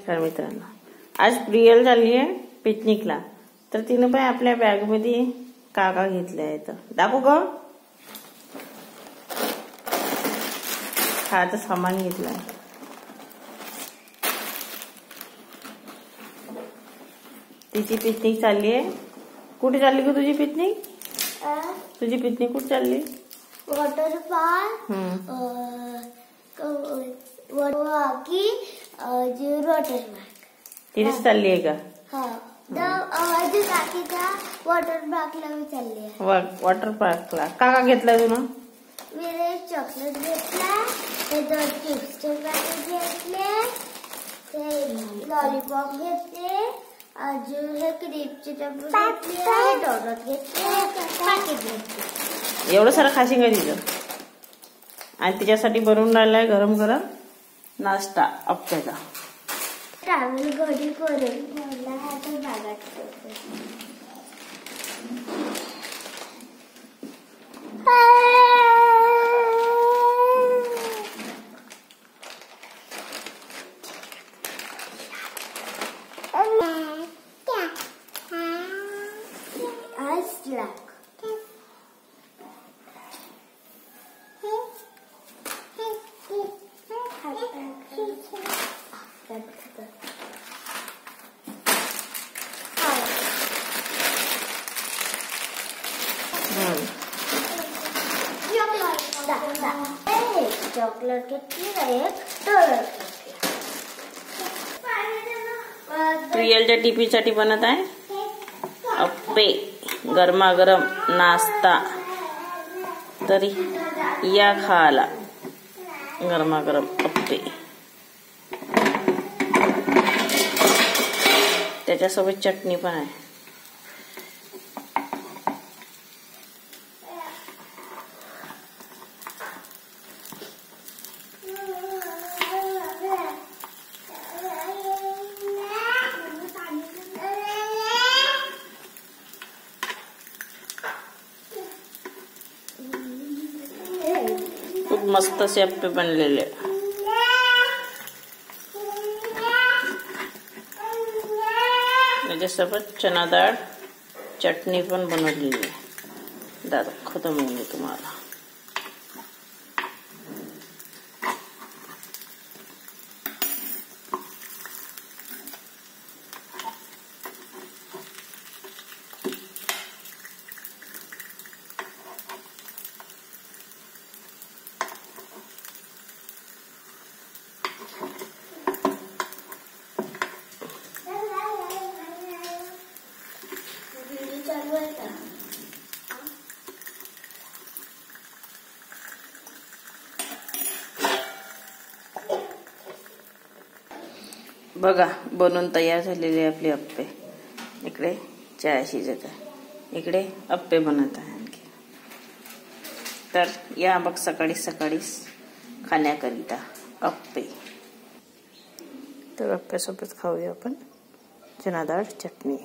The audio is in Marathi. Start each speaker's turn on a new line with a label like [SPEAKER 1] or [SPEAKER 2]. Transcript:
[SPEAKER 1] नमस्कार मित्रांनो, आज प्रियल झाली आहे पिकनिकला. तर तिनं पण आपल्या बॅग मध्ये काका घेतले आहेत. दाखव ग, खायचं सामान घेतलंय. तिची पिकनिक चालली आहे. कुठे चालली ग तुझी पिकनिक? तुझी पिकनिक कुठे चालली?
[SPEAKER 2] वॉटर पार्क,
[SPEAKER 1] तिथेच चालली आहे का?
[SPEAKER 2] वॉटर पार्कला मी चालली आहे.
[SPEAKER 1] वॉटर पार्कला काका घेतलाय तुला?
[SPEAKER 2] मी एक चॉकलेट घेतला, ते 2 चिप्सचे पॅकेट घेतले, ते लॉलीपॉप घेतले, अजून हे क्रीमचे डबे घेतले, डोनट घेतले, पॅकेट घेतले.
[SPEAKER 1] एवढं सारं खाशील का तिचं? आणि तिच्यासाठी बनवून राहिलाय गरम गरम नाश्ता अप्प्याचा.
[SPEAKER 2] ट्रॅव्हल घरी करून मला हातात बागात चॉकलेट घेतली,
[SPEAKER 1] प्रियलच्या टिफिनसाठी बनत आहे अप्पे, गरमागरम नाश्ता. तरी या खायला गरमागरम अप्पे. त्याच्यासोबत चटणी पण आहे. खूप मस्त असे अप्पे बनलेले. त्याच्यासोबत चना डाळ चटणी पण बनवलेली आहे. दाखवतो मी तुम्हाला. बघा बनवून तयार झालेले आपले अप्पे. इकडे चहा शिजत आहे, इकडे अप्पे बनत आहे आणखी. तर या बघ सकाळी खाण्याकरिता अप्पे. तर अप्प्यासोबत खाऊया आपण चना डाळ चटणी.